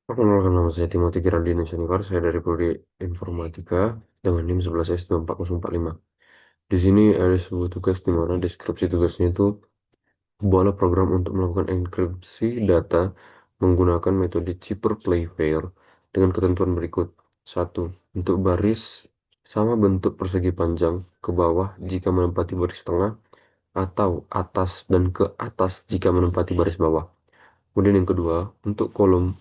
Perkenalkan, nama saya Timothy Giraldini Senior, saya dari Prodi Informatika dengan NIM 11S24045. Di sini ada sebuah tugas di mana deskripsi tugasnya itu buatlah program untuk melakukan enkripsi data menggunakan metode Zipper Playfair dengan ketentuan berikut. Satu, untuk baris sama bentuk persegi panjang ke bawah jika menempati baris tengah atau atas dan ke atas jika menempati baris bawah. Kemudian yang kedua, untuk kolom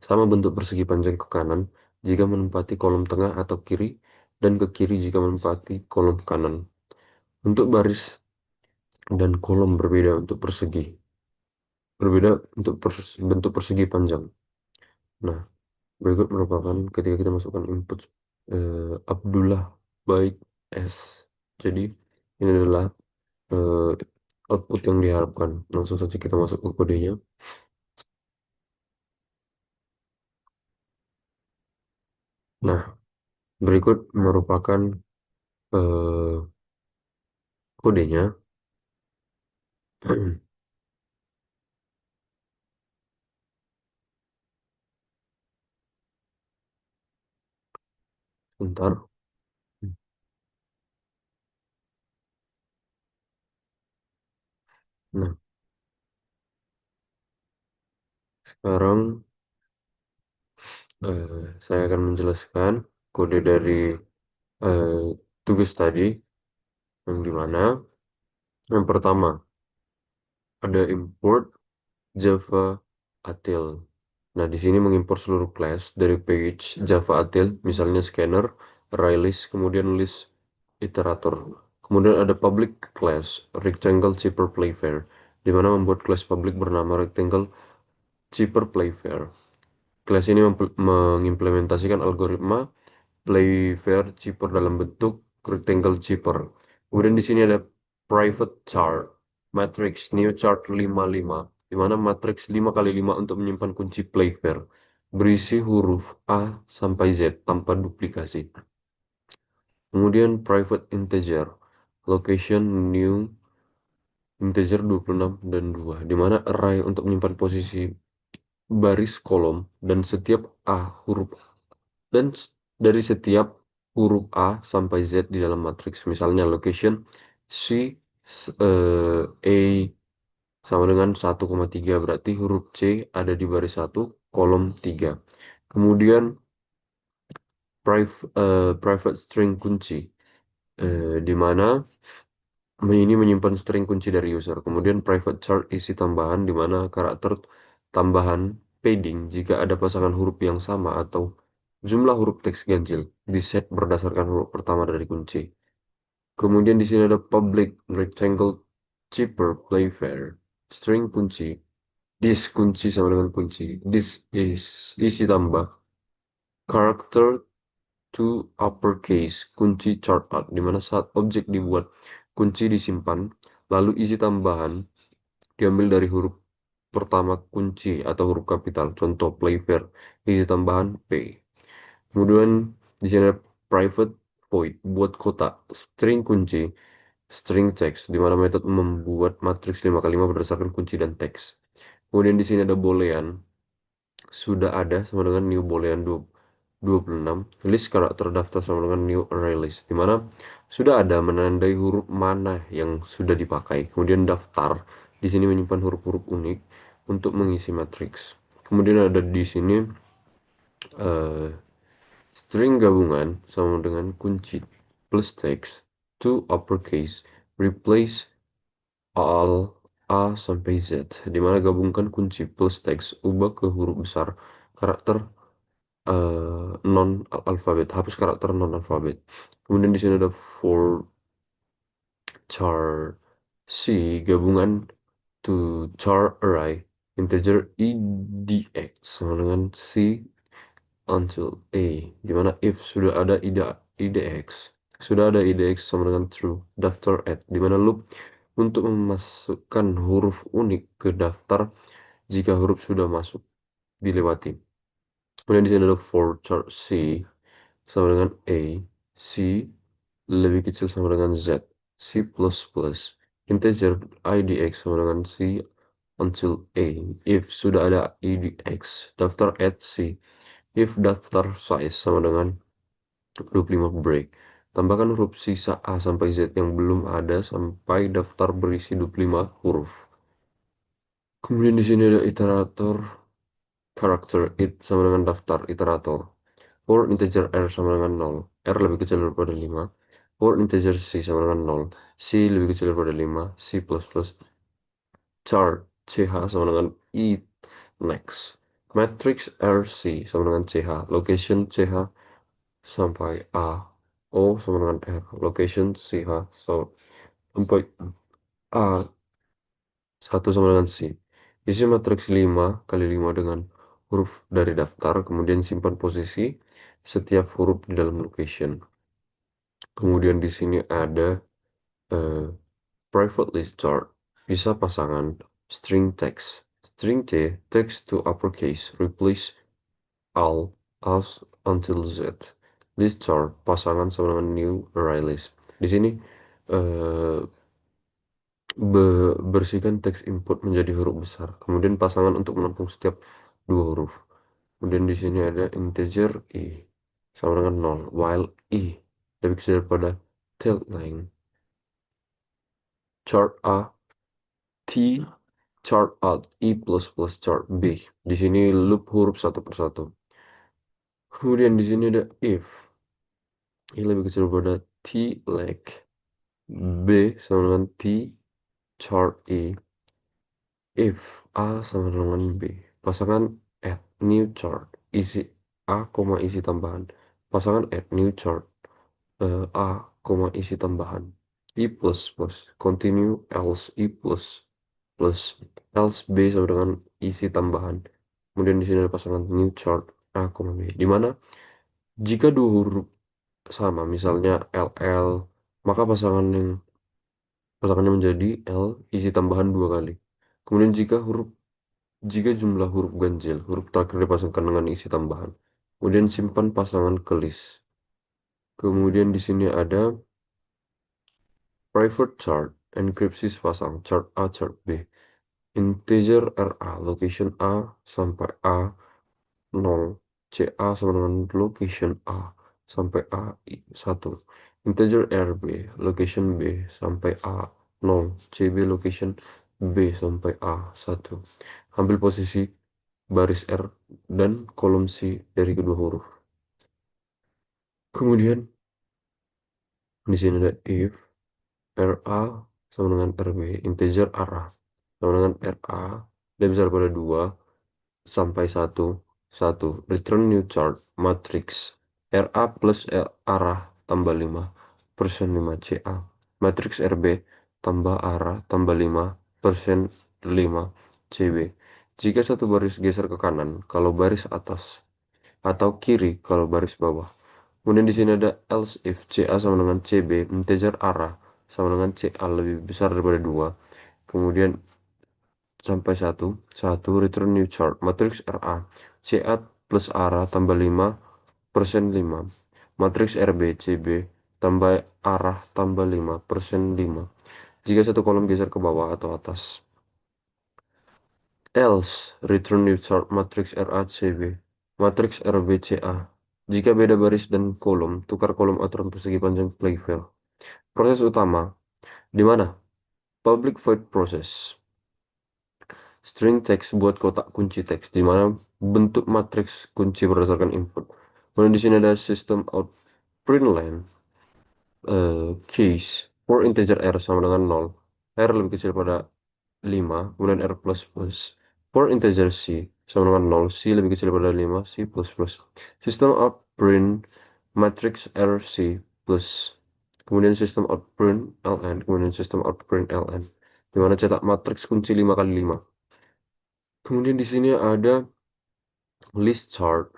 sama bentuk persegi panjang ke kanan jika menempati kolom tengah atau kiri, dan ke kiri jika menempati kolom kanan. Untuk baris dan kolom berbeda untuk bentuk persegi panjang. Nah, berikut merupakan ketika kita masukkan input Abdullah Baik S. Jadi, ini adalah eh, output yang diharapkan. Langsung saja kita masuk ke kodenya. Nah, berikut merupakan eh, kodenya. Bentar. Nah, sekarang saya akan menjelaskan kode dari eh, tugas tadi, yang dimana yang pertama ada import Java Util. Nah, di sini mengimpor seluruh class dari page Java Util, misalnya scanner, arraylist, kemudian list iterator. Kemudian ada public class rectangle zipper playfair, di mana membuat class public bernama rectangle zipper playfair. Kelas ini mengimplementasikan algoritma Playfair Zipper dalam bentuk rectangle zipper. Kemudian di sini ada private chart matrix new chart 55, di mana matriks 5 kali 5 untuk menyimpan kunci Playfair berisi huruf A sampai Z tanpa duplikasi. Kemudian private integer location new integer 26 dan 2, di mana array untuk menyimpan posisi baris kolom dan setiap A huruf dan dari setiap huruf A sampai Z di dalam matriks. Misalnya location C A sama dengan 1,3, berarti huruf C ada di baris 1 kolom 3. Kemudian private string kunci, di mana ini menyimpan string kunci dari user. Kemudian private chart isi tambahan, di mana karakter tambahan padding jika ada pasangan huruf yang sama atau jumlah huruf teks ganjil di set berdasarkan huruf pertama dari kunci. Kemudian di sini ada public rectangle zipper playfair string kunci. This kunci sama dengan kunci. This is isi tambah character to uppercase kunci chart art, di mana saat objek dibuat kunci disimpan, lalu isi tambahan diambil dari huruf pertama kunci atau huruf kapital. Contoh playfair, isi tambahan P. Kemudian di sini ada private void buat kotak string kunci, string text, di mana metode membuat matriks 5 kali 5 berdasarkan kunci dan teks. Kemudian di sini ada boolean sudah ada sama dengan new boolean 26, list karakter daftar sama dengan new array list, di mana sudah ada menandai huruf mana yang sudah dipakai. Kemudian daftar di sini menyimpan huruf-huruf unik untuk mengisi matriks. Kemudian ada di sini eh, string gabungan sama dengan kunci plus teks to uppercase replace all A sampai Z, di mana gabungkan kunci plus teks ubah ke huruf besar karakter non alfabet, hapus karakter non alfabet. Kemudian di sini ada for char C gabungan to char array integer edx sama dengan C until A, di mana if sudah ada idx sama dengan true daftar add, di mana loop untuk memasukkan huruf unik ke daftar jika huruf sudah masuk dilewati. Kemudian di sini ada for char C sama dengan A, C lebih kecil sama dengan Z, C++, integer IDX sama dengan C until A. If sudah ada I di X, daftar add C. If daftar size sama dengan 25 break. Tambahkan huruf sisa A sampai Z yang belum ada sampai daftar berisi 25 huruf. Kemudian di sini ada iterator karakter it sama dengan daftar iterator. For integer R sama dengan 0. R lebih kecil daripada 5. For integer C sama dengan 0. C lebih kecil daripada 5. C++. Chart CH sama dengan I next. Matrix RC sama dengan CH. Location CH sampai A. O sama dengan R. Location CH sampai A. 1 sama dengan C. Isi matriks 5 kali 5 dengan huruf dari daftar, kemudian simpan posisi setiap huruf di dalam location. Kemudian di sini ada eh, private list chart, bisa pasangan string text. String T, text to uppercase, replace all as until Z. List chart, pasangan sama dengan new array list. Di sini eh, bersihkan teks input menjadi huruf besar, kemudian pasangan untuk menampung setiap dua huruf. Kemudian di sini ada integer I sama dengan 0, while I lebih kecil daripada tilde line. Chart A, T, chart out, I plus chart B. Di sini loop huruf satu persatu. Kemudian di sini ada if. I lebih kecil daripada T leg. B sama dengan T chart I. If A sama dengan B. Pasangan add new chart. Isi A, isi tambahan. Pasangan add new chart. A, isi tambahan. I plus. Continue else I plus. Else B sama dengan isi tambahan. Kemudian di sini ada pasangan new chart A, B. Di mana jika dua huruf sama, misalnya LL, maka pasangannya menjadi L isi tambahan 2 kali. Kemudian jika jumlah huruf ganjil, huruf terakhir dipasangkan dengan isi tambahan. Kemudian simpan pasangan ke list. Kemudian di sini ada private chart, enkripsi sepasang, chart A, chart B. Integer RA, location A sampai A 0. CA sama dengan location A sampai A 1. Integer RB, location B sampai A 0. CB, location B sampai A 1. Ambil posisi baris R dan kolom C dari kedua huruf. Kemudian di sini ada if RA sama dengan RB, integer arah sama dengan RA dan besar pada 2 sampai 1 return new chart matrix RA plus arah tambah 5 persen 5 CA matrix RB tambah arah tambah 5 persen 5 CB. Jika satu baris geser ke kanan kalau baris atas atau kiri kalau baris bawah. Kemudian di sini ada else if CA sama dengan CB, integer arah sama dengan CA lebih besar daripada 2. Kemudian sampai 1 return new chart matrix RA CA plus arah tambah 5 persen 5 matrix RB CB tambah arah tambah 5 persen 5 jika satu kolom geser ke bawah atau atas. Else return new chart matrix RA CB matrix RB CA. Jika beda baris dan kolom, tukar kolom aturan persegi panjang playfill. Proses utama di mana? Public void process. String text buat kotak kunci teks di mana bentuk matriks kunci berdasarkan input. Kemudian di sini ada system out println case for integer r sama dengan 0. R lebih kecil pada 5, kemudian r plus plus. For integer c sama dengan 0, c lebih kecil pada 5, c plus plus. System out print matrix r c plus. Kemudian system out print ln, kemudian system out print ln. Di mana cetak matriks kunci 5 kali 5. Kemudian di sini ada list chart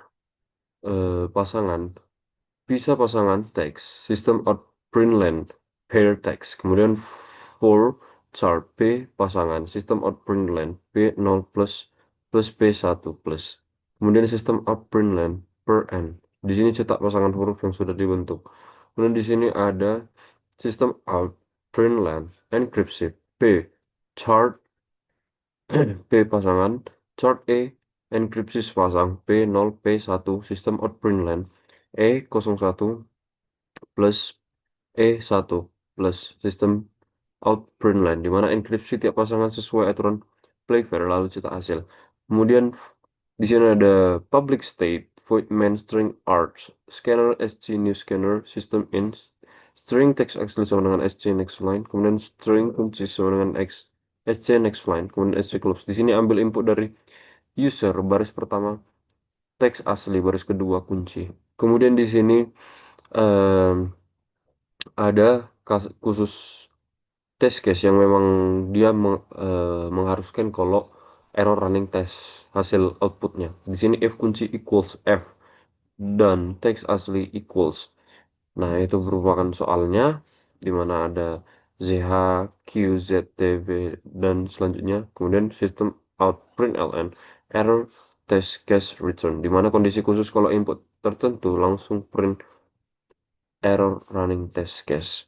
pasangan, bisa pasangan teks, system out println pair text, kemudian for chart P pasangan, system out println P0 plus P1 plus, kemudian system out println per n. Di sini cetak pasangan huruf yang sudah dibentuk. Kemudian di sini ada system out println enkripsi P chart P pasangan chart E enkripsi sepasang P0 P1 sistem out print line E01 plus E1 plus sistem out print line di mana enkripsi tiap pasangan sesuai aturan Playfair lalu cetak hasil. Kemudian di sini ada public state void main string arts scanner SC new scanner system in string text actually sama dengan SC next line kemudian string kunci sama dengan X SC next line kemudian SC close. Di sini ambil input dari user baris pertama teks asli baris kedua kunci. Kemudian di sini em, ada khusus test case yang memang dia mengharuskan kalau error running test hasil outputnya. Di sini if kunci equals F dan teks asli equals. Nah, itu merupakan soalnya di mana ada ZH, Q, Z, T, V, dan selanjutnya. Kemudian sistem out print ln error test case return di mana kondisi khusus kalau input tertentu langsung print error running test case.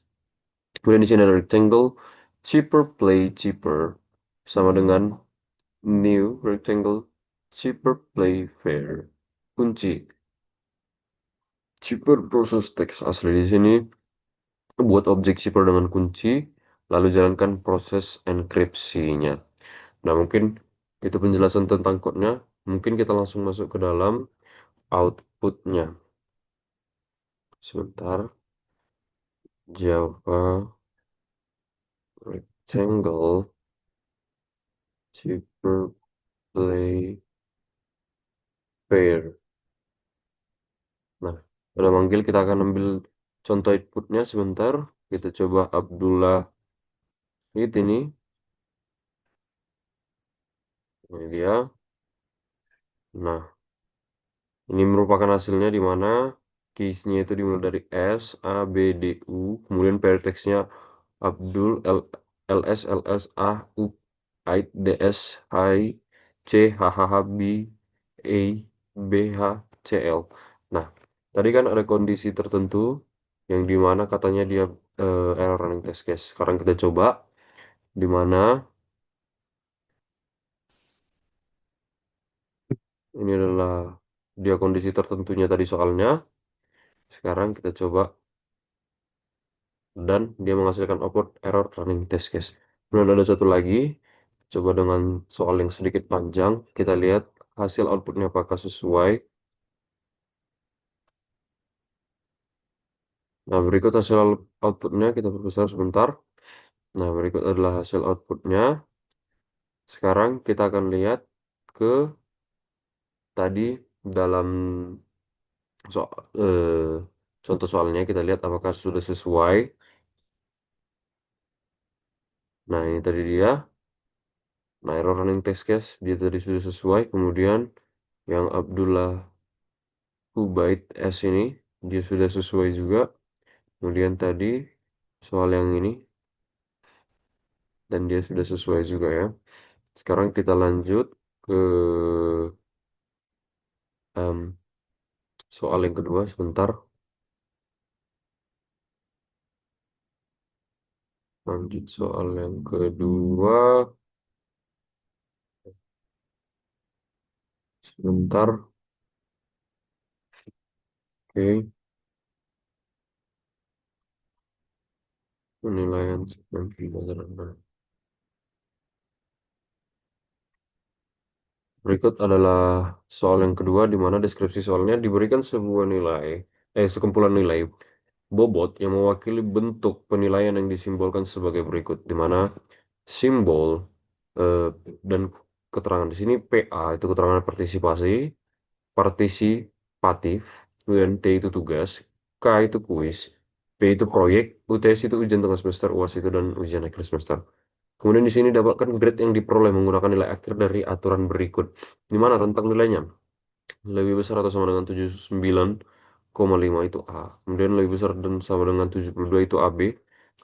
Kemudian di sini ada rectangle cheaper play cheaper sama dengan new rectangle cheaper play fair. Kunci cheaper proses teks asli di sini buat objek cheaper dengan kunci lalu jalankan proses enkripsinya. Nah, mungkin itu penjelasan tentang code-nya. Mungkin kita langsung masuk ke dalam output-nya. Sebentar. Java rectangle cheaper play fair. Nah, udah manggil kita akan ambil contoh inputnya sebentar. Kita coba Abdullah ini. Ini dia. Nah, ini merupakan hasilnya di mana case-nya itu dimulai dari S, A, B, D, U. Kemudian teksnya Abdul, LS, LS, A, U, Ait, DS, Hai, C, HHH, B, E, BH, CL. Nah, tadi kan ada kondisi tertentu yang di mana katanya dia error running test case. Sekarang kita coba di mana ini adalah dia kondisi tertentunya tadi soalnya. Sekarang kita coba dan dia menghasilkan output error running test case. Kemudian ada satu lagi, coba dengan soal yang sedikit panjang, kita lihat hasil outputnya apakah sesuai. Nah, berikut hasil outputnya kita perbesar sebentar. Nah, berikut adalah hasil outputnya. Sekarang kita akan lihat ke tadi dalam so- eh, contoh soalnya kita lihat apakah sudah sesuai. Nah, ini tadi dia. Nah, error running test case dia tadi sudah sesuai. Kemudian yang Abdullah Kuwait S ini dia sudah sesuai juga. Kemudian tadi soal yang ini dan dia sudah sesuai juga ya. Sekarang kita lanjut ke em, soal yang kedua sebentar. Lanjut soal yang kedua sebentar. Oke, penilaian segmen pembelajaran. Berikut adalah soal yang kedua di mana deskripsi soalnya diberikan sebuah nilai, sekumpulan nilai bobot yang mewakili bentuk penilaian yang disimbolkan sebagai berikut, di mana simbol eh, dan keterangan di sini PA itu keterangan partisipasi, partisipatif, kemudian T itu tugas, K itu kuis, P itu proyek, UTS itu ujian tengah semester, UAS itu dan ujian akhir semester. Kemudian di sini dapatkan grade yang diperoleh menggunakan nilai akhir dari aturan berikut. Di mana rentang nilainya lebih besar atau sama dengan 79,5 itu A. Kemudian lebih besar dan sama dengan 72 itu AB.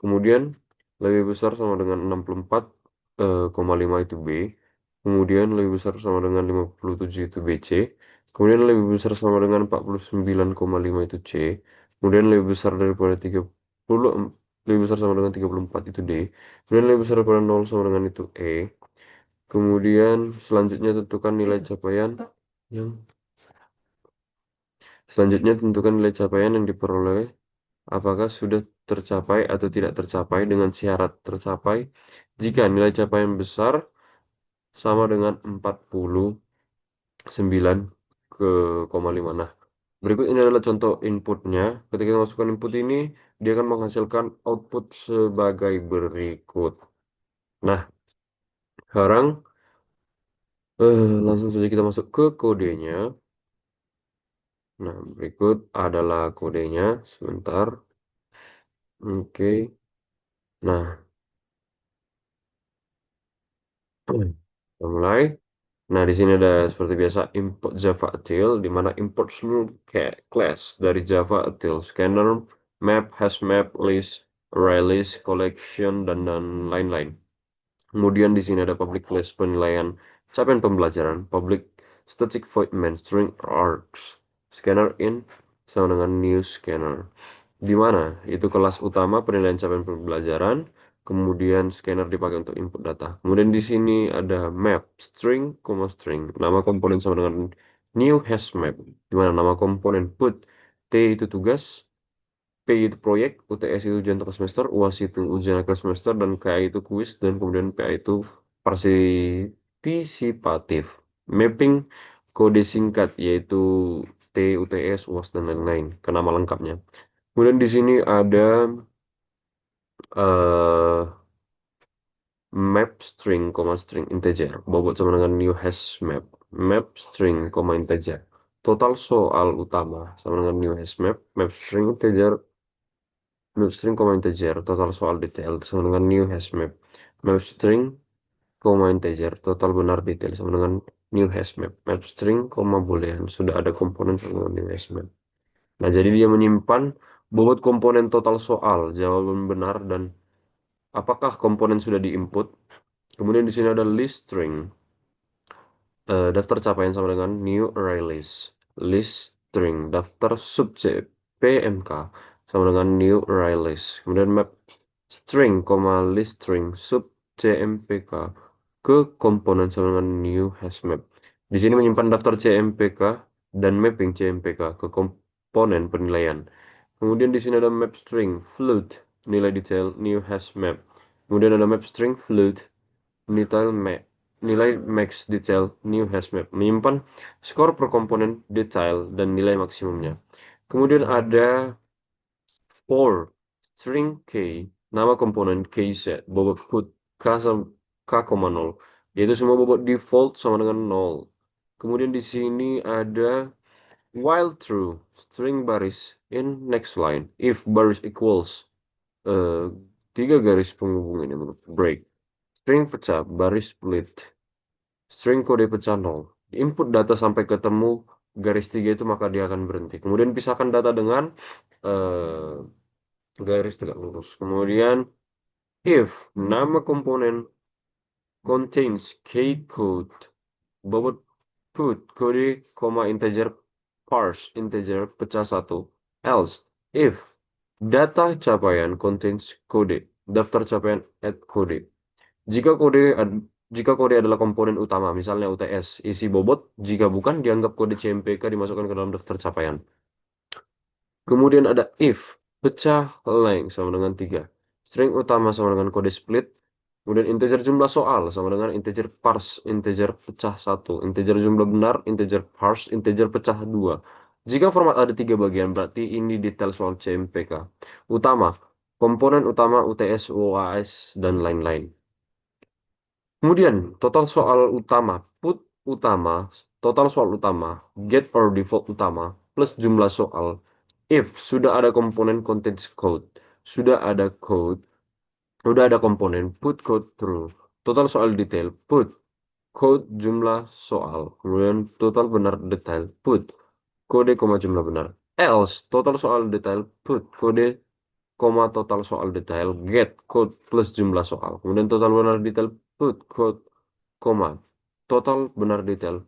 Kemudian lebih besar sama dengan 64,5 itu B. Kemudian lebih besar sama dengan 57 itu BC. Kemudian lebih besar sama dengan 49,5 itu C. Kemudian lebih besar daripada 30 lebih besar sama dengan 34 itu D. Kemudian lebih besar daripada 0 sama dengan itu E. Kemudian selanjutnya tentukan nilai capaian yang selanjutnya tentukan nilai capaian yang diperoleh apakah sudah tercapai atau tidak tercapai dengan syarat tercapai jika nilai capaian besar sama dengan 49 ke koma 5. Nah, berikut ini adalah contoh inputnya. Ketika kita masukkan input ini, dia akan menghasilkan output sebagai berikut. Nah, sekarang langsung saja kita masuk ke kodenya. Nah, berikut adalah kodenya. Sebentar. Oke. Nah, kita mulai. Nah, di sini ada seperti biasa import Java Util, di mana import semua kayak class dari Java Util, scanner, map, hash map, list, array list, collection, dan lain-lain. Kemudian di sini ada public list penilaian capaian pembelajaran, public static void main string args, scanner in sama dengan new scanner. Di mana itu kelas utama penilaian capaian pembelajaran, kemudian scanner dipakai untuk input data. Kemudian di sini ada map string, string, nama komponen sama dengan new hash map, di mana nama komponen put T itu tugas, P itu proyek, UTS itu ujian tengah semester, UAS itu ujian akhir semester, dan KA itu kuis, dan kemudian PA itu partisipatif. Mapping kode singkat yaitu T, UTS, UAS, dan lain-lain ke nama lengkapnya. Kemudian di sini ada eh map string, string integer, bobot sama dengan new hash map. Map string, integer. Total soal utama sama dengan new hash map. Map string integer, map string, integer. Total soal detail sama dengan new hash map. Map string, integer. Total benar detail sama dengan new hash map. Map string, boolean. Sudah ada komponen sama dengan new hash map. Nah, jadi dia menyimpan bobot komponen total soal, jawaban benar, dan apakah komponen sudah diinput. Kemudian di sini ada list string, daftar capaian sama dengan new array list. List string, daftar subjek PMK sama dengan new array list. Kemudian map string, list string sub CMPK ke komponen sama dengan new hash map. Di sini menyimpan daftar CMPK dan mapping CMPK ke komponen penilaian. Kemudian di sini ada map string float nilai detail new hash map. Kemudian ada map string float nilai max detail new hash map, menyimpan skor per komponen detail dan nilai maksimumnya. Kemudian ada for string k, nama komponen kset, bobot put k, 0, yaitu semua bobot default sama dengan 0. Kemudian di sini ada while true string baris in next line if baris equals eh, 3 garis penghubung ini break. String pecah, baris split. String kode pecah 0. Input data sampai ketemu garis 3 itu maka dia akan berhenti. Kemudian pisahkan data dengan eh, garis tegak lurus. Kemudian if nama komponen contains k code, bobot put kode, integer parse integer pecah 1. Else if data capaian contains kode, daftar capaian add kode. Jika kode jika kode adalah komponen utama, misalnya UTS, isi bobot, jika bukan, dianggap kode CMPK dimasukkan ke dalam daftar capaian. Kemudian ada if, pecah length sama dengan 3. String utama sama dengan kode split. Kemudian integer jumlah soal sama dengan integer parse, integer pecah 1. Integer jumlah benar, integer parse, integer pecah 2. Jika format ada 3 bagian, berarti ini detail soal CMPK. Utama, komponen utama UTS, UAS, dan lain-lain. Kemudian, total soal utama, get or default utama, plus jumlah soal. If sudah ada komponen contains code, sudah ada code, sudah ada komponen put code true. Total soal detail, put code jumlah soal. Kemudian total benar detail, put kode, jumlah benar. Else, total soal detail, put kode, total soal detail, get code plus jumlah soal. Kemudian total benar detail, put code, total benar detail,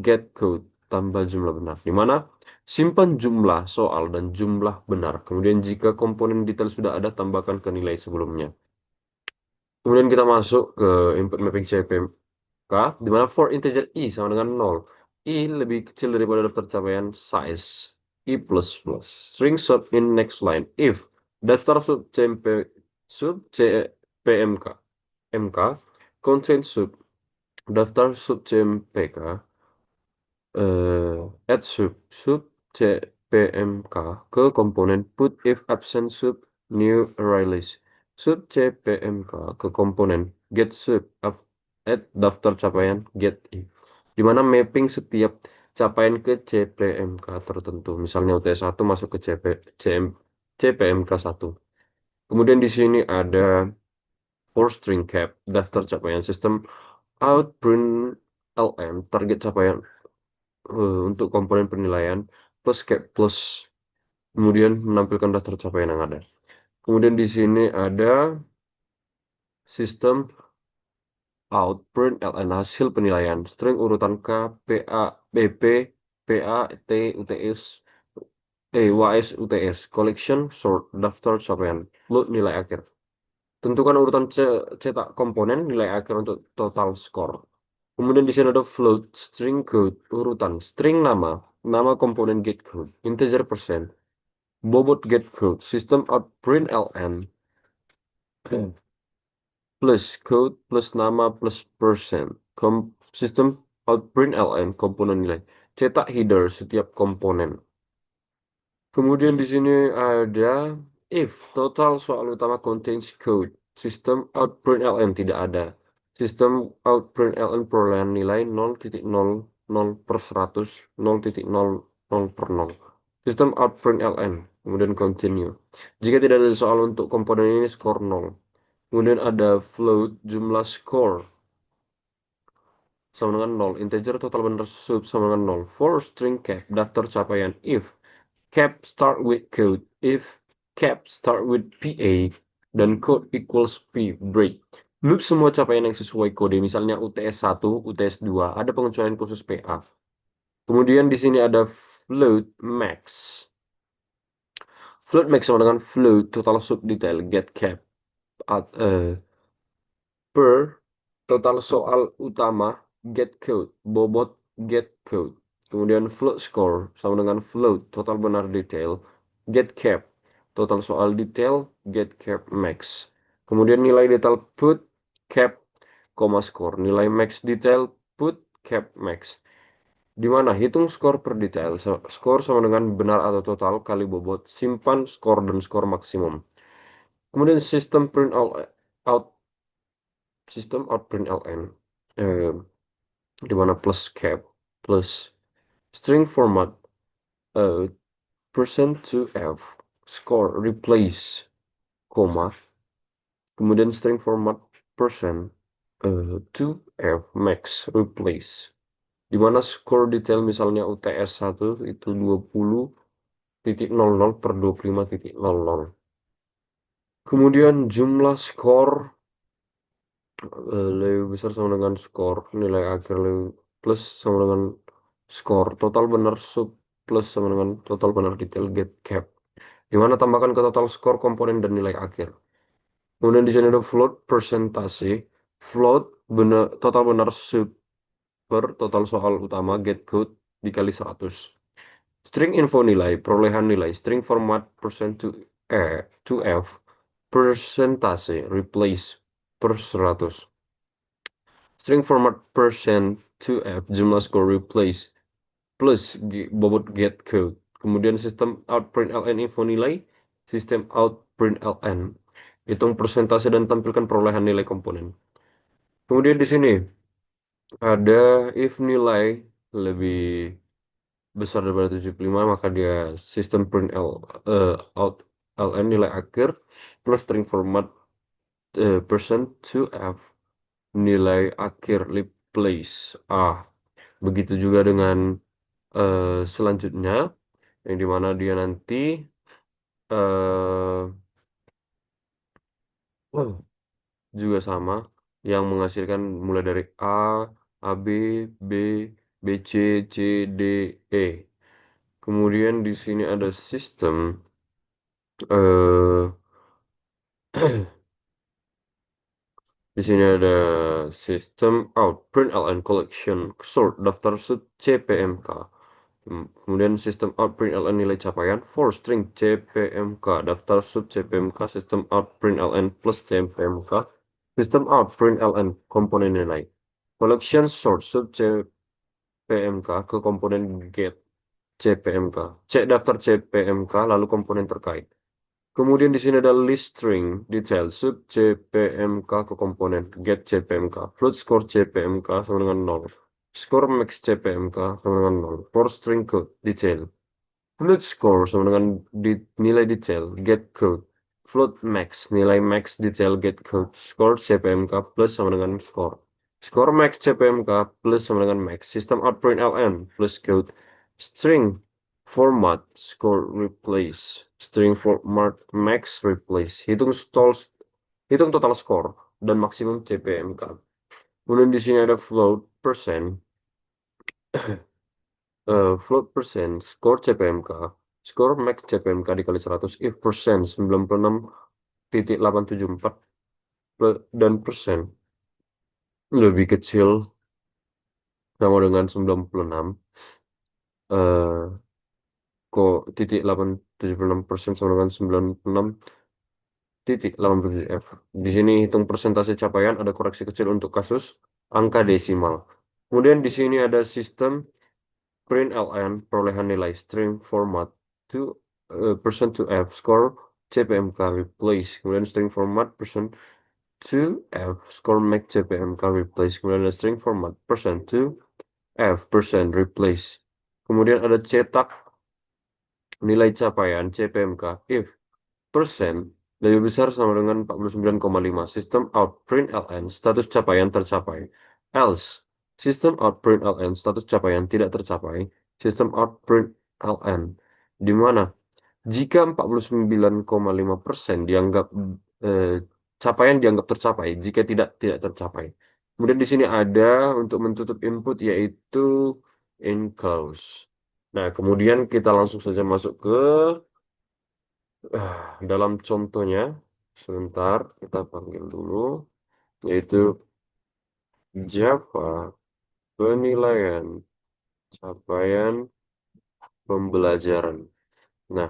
get code tambah jumlah benar. Di mana simpan jumlah soal dan jumlah benar. Kemudian jika komponen detail sudah ada, tambahkan ke nilai sebelumnya. Kemudian kita masuk ke input mapping CP, di mana for integer i sama dengan 0. I lebih kecil daripada daftar capaian size i plus plus. String sub in next line. If daftar sub cmp sub cpmk mk contain sub daftar sub cmpk add sub cpmk ke komponen put if absent sub new array list sub cpmk ke komponen get sub add daftar capaian get if, di mana mapping setiap capaian ke cpmk tertentu, misalnya UTS 1 masuk ke cpmk 1. Kemudian di sini ada for string cap daftar capaian sistem out print ln target capaian untuk komponen penilaian plus cap plus, kemudian menampilkan daftar capaian yang ada. Kemudian di sini ada sistem out print ln hasil penilaian string urutan k pa bp pa t uts ys uts collection sort daftar capaian load nilai akhir. Tentukan urutan cetak komponen nilai akhir untuk total score. Kemudian di sini ada float string code urutan string nama komponen get code integer persen bobot get code system out print ln plus code plus nama plus persen system out print ln komponen nilai cetak header setiap komponen. Kemudian di sini ada if total soal utama contains code system out print ln tidak ada, sistem out print ln perolehan nilai 0,00 per 100 0,00 per 0 sistem out print ln kemudian continue jika tidak ada soal untuk komponen ini skor 0. Kemudian ada float jumlah score sama dengan 0, integer total benar sub sama dengan 0, for string cap daftar capaian if cap start with code if cap start with PA dan code equals P break. Loop semua capaian yang sesuai kode, misalnya UTS 1, UTS 2, ada pengecualian khusus PA. Kemudian di sini ada float max. Float max sama dengan float total sub detail get cap per total soal utama get code bobot get code. Kemudian float score sama dengan float total benar detail get cap total soal detail get cap max. Kemudian nilai detail put cap koma score nilai max detail put cap max, di mana hitung skor per detail skor sama dengan benar atau total kali bobot simpan skor dan skor maksimum. Kemudian sistem print out sistem out print ln di mana plus cap plus string format percent to f score replace koma kemudian string format percent to f max replace, di mana skor detail misalnya UTS 1 itu 20.00 per 25.00. Kemudian jumlah skor lebih besar sama dengan skor nilai akhir lebih plus sama dengan skor total benar sub plus sama dengan total benar detail get cap, di mana tambahkan ke total skor komponen dan nilai akhir. Kemudian di sini ada float persentase float benar total benar sub per total soal utama get code dikali 100. String info nilai perolehan nilai string format percent to f persentase replace per 100. String format percent to f jumlah score replace plus bobot get code. Kemudian sistem out print ln info nilai sistem out print ln hitung persentase dan tampilkan perolehan nilai komponen. Kemudian di sini ada if nilai lebih besar daripada 75 maka dia sistem print out ln nilai akhir plus string format percent to f nilai akhir replace. Begitu juga dengan selanjutnya yang dimana dia nanti eh juga sama yang menghasilkan mulai dari A, AB, B, BC, C, D, E. Kemudian di sini ada sistem eh Di sini ada sistem out, print ln collection, sort, daftar sub CPMK. Kemudian sistem out, print ln nilai capaian, for string CPMK, daftar sub CPMK, sistem out, print ln plus CPMK, sistem out, print ln komponen nilai. Collection sort sub CPMK ke komponen get CPMK. Cek daftar CPMK lalu komponen terkait. Kemudian di sini ada list string detail sub CPMK ke komponen get CPMK. Float score CPMK sama dengan 0. Score max CPMK sama dengan 0. For string code detail. Float score sama dengan nilai detail get code. Float max nilai max detail get code. Score CPMK plus sama dengan score. Score max CPMK plus sama dengan max. System out print ln plus code. String format score replace. String format max replace. Hitung total score dan maksimum CPMK. Kemudian di sini ada float percent. Float percent, skor CPMK, skor max CPMK dikali 100, if percent 96,874 dan persen lebih kecil sama dengan 96 eh kok titik 876% sama dengan 96,87 F. Di sini hitung persentase capaian, ada koreksi kecil untuk kasus angka desimal. Kemudian di sini ada sistem print ln perolehan nilai string format to percent to f score CPMK replace, kemudian string format percent to f score make CPMK replace, kemudian ada string format percent to f percent replace, kemudian ada cetak nilai capaian CPMK if persen lebih besar sama dengan 49,5. Sistem out print ln status capaian tercapai, else sistem out print ln status capaian tidak tercapai. Sistem out print ln di mana jika 49,5% dianggap eh, capaian dianggap tercapai, jika tidak tercapai. Kemudian di sini ada untuk menutup input yaitu enclose. Nah, kemudian kita langsung saja masuk ke dalam contohnya. Sebentar, kita panggil dulu, yaitu Java penilaian capaian pembelajaran. Nah,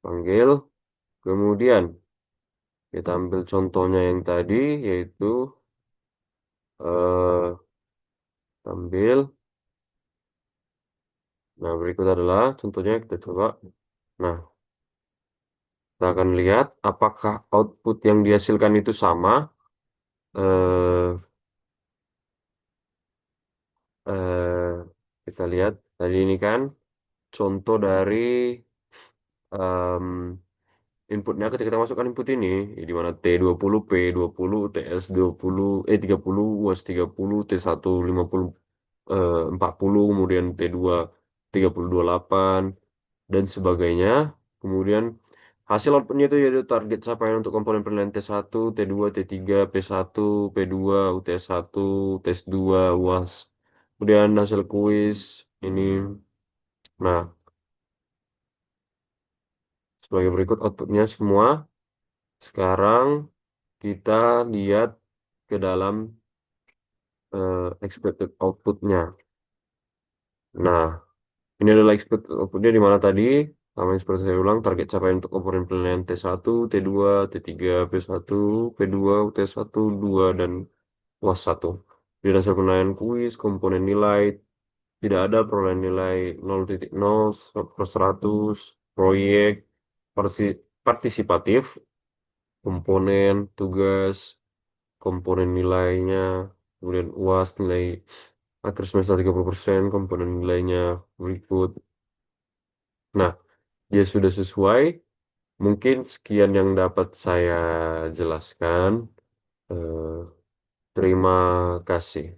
panggil, kemudian kita ambil contohnya yang tadi, yaitu eh, ambil. Nah, berikut adalah contohnya, kita coba. Nah, kita akan lihat apakah output yang dihasilkan itu sama. Eh, eh, kita lihat tadi ini kan contoh dari em, inputnya ketika kita masukkan input ini, di mana T20, P20, TS20, E30, UAS30, T1 50, 40, kemudian T2 38 dan sebagainya. Kemudian hasil outputnya itu yaitu target capaian untuk komponen penilaian T1, T2, T3, P1, P2, UTS1, TS2, UAS. Kemudian hasil kuis ini. Nah, sebagai berikut outputnya semua. Sekarang kita lihat ke dalam expected outputnya. Nah, ini adalah expected outputnya di mana tadi, sama yang seperti saya ulang, target capaian untuk komponen penilaian T1, T2, T3, P1, P2, T1, 2, dan UAS 1. Di hasil penilaian kuis, komponen nilai, tidak ada perolehan nilai 0,0 per 100, proyek, partisipatif, komponen, tugas, komponen nilainya, kemudian UAS nilai akhir semester 30%, komponen nilainya berikut. Nah, dia sudah sesuai. Mungkin sekian yang dapat saya jelaskan. Eh, Terima kasih.